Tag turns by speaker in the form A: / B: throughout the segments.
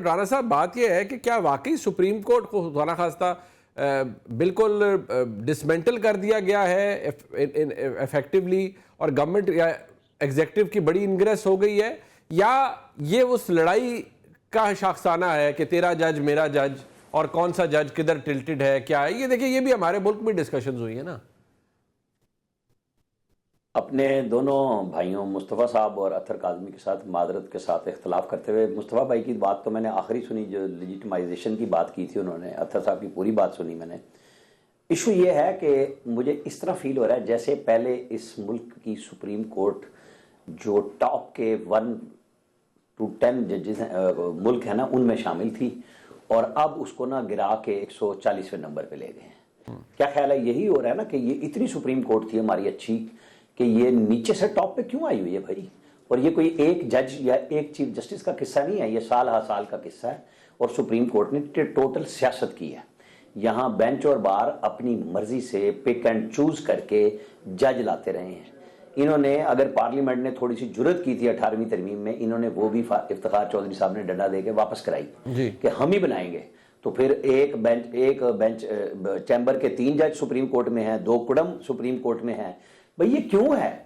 A: राणा साहब, बात यह है कि क्या वाकई सुप्रीम कोर्ट को खुदा ना खास्ता बिल्कुल डिसमेंटल कर दिया गया है इफेक्टिवली, और गवर्नमेंट या एग्जेक्टिव की बड़ी इनग्रेस हो गई है, या ये उस लड़ाई का शाखसाना है कि तेरा जज मेरा जज और कौन सा जज किधर टिल्टेड है, क्या है ये? देखिए, ये भी हमारे मुल्क में डिस्कशंस हुई है ना।
B: अपने दोनों भाइयों मुस्तफ़ा साहब और अतर काज़मी के साथ मादरत के साथ इख्तलाफ करते हुए, मुस्तफ़ा भाई की बात तो मैंने आखिरी सुनी, जो लेजिटिमाइजेशन की बात की थी उन्होंने, अतर साहब की पूरी बात सुनी मैंने। इशू ये है कि मुझे इस तरह फील हो रहा है जैसे पहले इस मुल्क की सुप्रीम कोर्ट जो टॉप के 1 to 10 जजेस मुल्क है ना, उनमें शामिल थी, और अब उसको ना गिरा के 140वें नंबर पे ले गए हैं। क्या ख्याल है, यही हो रहा है ना कि ये इतनी सुप्रीम कोर्ट थी हमारी अच्छी कि ये नीचे से टॉप पे क्यों आई हुई है भाई? और ये कोई एक जज या एक चीफ जस्टिस का किस्सा नहीं है, ये साल हर साल का किस्सा है। और सुप्रीम कोर्ट ने टोटल सियासत की है। यहाँ बेंच और बार अपनी मर्जी से पिक एंड चूज करके जज लाते रहे हैं। इन्होंने, अगर पार्लियामेंट ने थोड़ी सी जुर्रत की थी 18वीं तरमीम में, इन्होंने वो भी इफ्तिखार चौधरी साहब ने डंडा देके वापस कराई कि हम ही बनाएंगे। तो फिर एक बेंच चैम्बर के 3 जज सुप्रीम कोर्ट में हैं, 2 कुडम सुप्रीम कोर्ट में हैं। भाई ये क्यों है?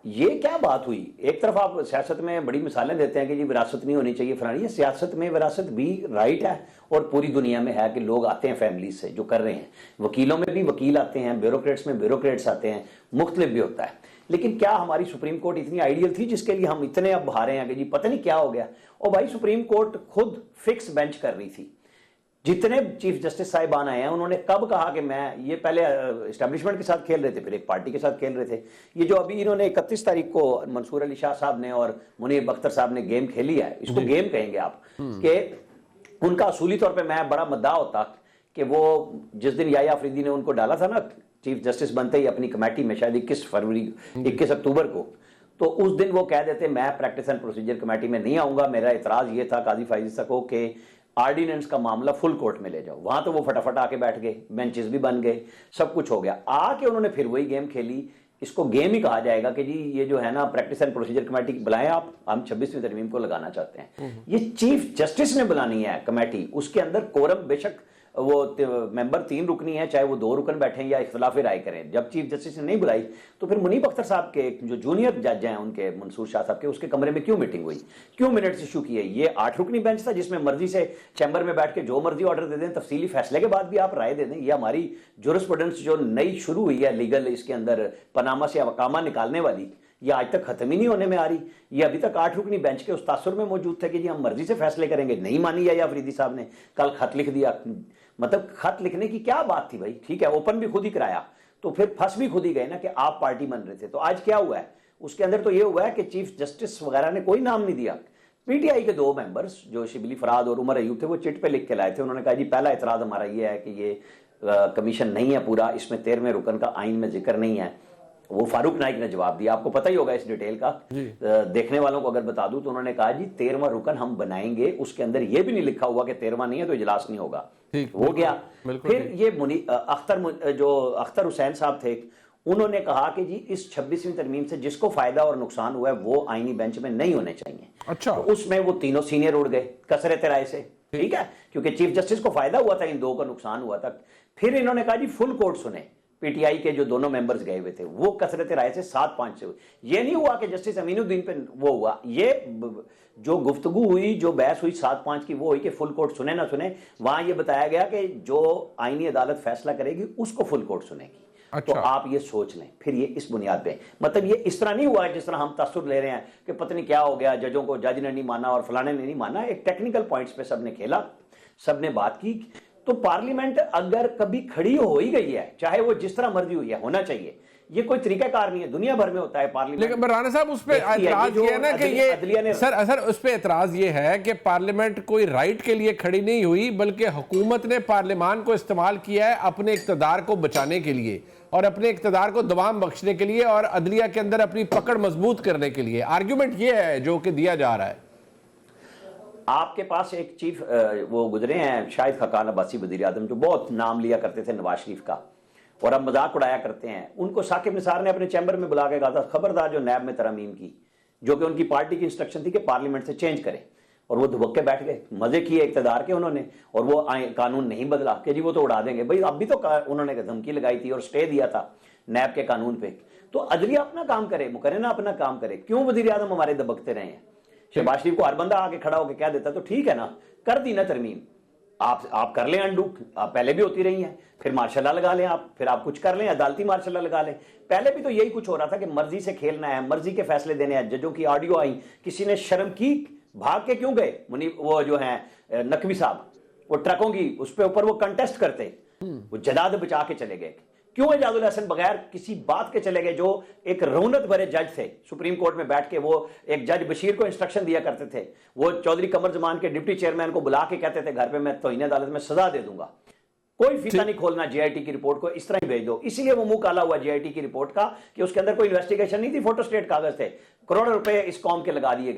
B: ये क्या बात हुई? एक तरफ आप सियासत में बड़ी मिसालें देते हैं कि जी विरासत नहीं होनी चाहिए फलानी, ये सियासत में विरासत भी राइट है, और पूरी दुनिया में है कि लोग आते हैं फैमिलीज से जो कर रहे हैं। वकीलों में भी वकील आते हैं, ब्यूरोक्रेट्स में ब्यूरोक्रेट्स आते हैं, मुख्तलिफ भी होता है। लेकिन क्या हमारी सुप्रीम कोर्ट इतनी आइडियल थी जिसके लिए हम इतने अब हारे हैं कि जी पता नहीं क्या हो गया? और भाई सुप्रीम कोर्ट खुद फिक्स बेंच कर रही थी। जितने चीफ जस्टिस साहिबान आए हैं उन्होंने कब कहा कि मैं, ये पहले एस्टेब्लिशमेंट के साथ खेल रहे थे, फिर एक पार्टी के साथ खेल रहे थे। ये जो अभी इन्होंने 31 तारीख को मंसूर अली शाह साहब ने और मुनीर बख्तर साहब ने गेम खेली है, इसको गेम कहेंगे आप, कि उनका असूली तौर पे मैं बड़ा मद्दा होता कि वो जिस दिन याया अफरीदी ने उनको डाला था ना चीफ जस्टिस बनते ही अपनी कमेटी में, शायद 21 अक्टूबर को, तो उस दिन वो कह देते मैं प्रैक्टिस एंड प्रोसीजर कमेटी में नहीं आऊंगा। मेरा इतराज ये था काजी फाइज तक हो कि ऑर्डिनेंस का मामला फुल कोर्ट में ले जाओ। वहां तो वो फटाफट आके बैठ गए, बेंचेस भी बन गए, सब कुछ हो गया। आके उन्होंने फिर वही गेम खेली। इसको गेम ही कहा जाएगा कि जी ये जो है ना प्रैक्टिस एंड प्रोसीजर कमेटी बुलाएं आप, हम 26वीं तरमीम को लगाना चाहते हैं। ये चीफ जस्टिस ने बुलानी है कमेटी, उसके अंदर कोरम बेशक वो मेंबर 3 रुकनी है, चाहे वो 2 रुकन बैठे या इख्तिलाफी राय करें। जब चीफ जस्टिस ने नहीं बुलाई तो फिर मुनीब अख्तर साहब के जो जूनियर जज हैं उनके, मंसूर शाह साहब के, उसके कमरे में क्यों मीटिंग हुई, क्यों मिनट्स इशू किए? ये 8 रुकनी बेंच था जिसमें मर्जी से चैम्बर में बैठ के जो मर्जी ऑर्डर दे दें, तफसीली फैसले के बाद भी आप राय दे दें। ये हमारी जुरिस्प्रूडेंस जो नई शुरू हुई है लीगल, इसके अंदर पनामा से अकामा निकालने वाली, ये आज तक खत्म ही नहीं होने में आ रही। ये अभी तक 8 रुकनी बेंच के उस तासुर में मौजूद थे कि जी हम मर्जी से फैसले करेंगे। नहीं मानी या अफरीदी साहब ने कल खत लिख दिया। मतलब खत लिखने की क्या बात थी भाई? ठीक है, ओपन भी खुद ही कराया, तो फिर फंस भी खुद ही गए ना कि आप पार्टी बन रहे थे। तो आज क्या हुआ है उसके अंदर? तो ये हुआ है कि चीफ जस्टिस वगैरह ने कोई नाम नहीं दिया। पीटीआई के 2 मेंबर्स जो शिबली फराद और उमर अयूब थे, वो चिट पे लिख के लाए थे। उन्होंने कहा जी पहला एतराज हमारा ये है कि ये कमीशन नहीं है पूरा, इसमें 13वें रुकन का आइन में जिक्र नहीं है। वो फारूक नाइक ने जवाब दिया, आपको पता ही होगा इस डिटेल का, देखने वालों को अगर बता दूं तो उन्होंने कहा जी 13वां रुकन हम बनाएंगे, उसके अंदर ये भी नहीं लिखा हुआ कि 13वां नहीं है तो इजलास नहीं होगा। हो गया। फिर ये अख्तर हुसैन साहब थे, उन्होंने कहा कि जी इस 26वीं तरमीम से जिसको फायदा और नुकसान हुआ है वो आईनी बेंच में नहीं होने चाहिए।
A: अच्छा।
B: तो उसमें वो तीनों सीनियर उड़ गए कसरत राय से, ठीक है, क्योंकि चीफ जस्टिस को फायदा हुआ था, इन 2 का नुकसान हुआ था। फिर इन्होंने कहा जी फुल कोर्ट सुने। पीटीआई के जो दोनों मेंबर्स गए हुए थे वो कसरत राय से 7-5 से हुई। ये नहीं हुआ कि जस्टिस अमीनुद्दीन पे वो हुआ। ये जो गुफ्तगू हुई, जो बहस हुई 7-5 की, वो हुई कि फुल कोर्ट सुने ना सुने। वहां ये बताया गया कि जो आईनी अदालत फैसला करेगी उसको फुल कोर्ट सुनेगी। अच्छा। तो आप ये सोच लें फिर ये इस बुनियाद पे, मतलब ये इस तरह नहीं हुआ जिस तरह हम तसुर ले रहे हैं कि पता नहीं क्या हो गया, जजों को जज ने नहीं माना और फलाने ने नहीं माना। एक टेक्निकल पॉइंट्स पे सबने खेला, सबने बात की। तो पार्लियामेंट अगर कभी खड़ी हो ही गई है, चाहे वो जिस तरह मर्जी हुई है, होना चाहिए। ये कोई तरीकाकार नहीं है, दुनिया भर में होता है पार्लियामेंट।
A: लेकिन राणा साहब उस पे एतराज ये है ना कि ये सर उस पे एतराज ये है कि पार्लियामेंट कोई राइट के लिए खड़ी नहीं हुई, बल्कि हुकूमत ने पार्लियामान को इस्तेमाल किया है अपने इक़्तिदार को बचाने के लिए और अपने इक़्तिदार को दवाम बख्शने के लिए और अदलिया के अंदर अपनी पकड़ मजबूत करने के लिए। आर्ग्यूमेंट ये है जो कि दिया जा रहा है।
B: आपके पास एक चीफ वो गुजरे हैं शाहिद खकान अब्बासी वज़ीर आज़म, जो बहुत नाम लिया करते थे नवाज शरीफ का और अब मजाक उड़ाया करते हैं। उनको साकिब निसार ने अपने चैम्बर में बुला के कहा था खबरदार जो नैब में तरमीम की, जो कि उनकी पार्टी की इंस्ट्रक्शन थी कि पार्लियामेंट से चेंज करें, और वो धुबक के बैठ गए, मजे किए इक्तदार के उन्होंने, और वो कानून नहीं बदला कि जी वो तो उड़ा देंगे। भाई अब भी तो उन्होंने धमकी लगाई थी और स्टे दिया था नैब के कानून पे। तो अदलिया अपना काम करे, मुकर्रना अपना काम करे, क्यों वजीर आजम हमारे दबकते रहे हैं? शहबाज शरीफ को हर बंदा आके खड़ा होकर कह देता तो ठीक है ना, कर दी ना तरमीम, आप कर लें अंडू, आप पहले भी होती रही हैं, फिर मार्शल लॉ लगा लें आप, फिर आप कुछ कर लें, अदालती मार्शल लॉ लगा लें। पहले भी तो यही कुछ हो रहा था कि मर्जी से खेलना है, मर्जी के फैसले देने हैं। जजों की ऑडियो आई, किसी ने शर्म की, भाग के क्यों गए? वो जो है नकवी साहब, वो ट्रकों की उस पे ऊपर वो कंटेस्ट करते, वो जदाद बचा के चले गए। क्यों एजाजुल हसन बगैर किसी बात के चले गए, जो एक रौनक भरे जज थे सुप्रीम कोर्ट में बैठ के? वो एक जज बशीर को इंस्ट्रक्शन दिया करते थे, वो चौधरी कमर जमान के डिप्टी चेयरमैन को बुला के कहते थे घर पे मैं तौहीन अदालत में सजा दे दूंगा, कोई फीता नहीं खोलना, जीआईटी की रिपोर्ट को इस तरह ही भेज दो। इसीलिए वो मुंह काला हुआ जीआईटी की रिपोर्ट का कि उसके अंदर कोई इन्वेस्टिगेशन नहीं थी, फोटोस्टेट कागज थे, करोड़ों रुपए इस कौम के लगा दिए गए।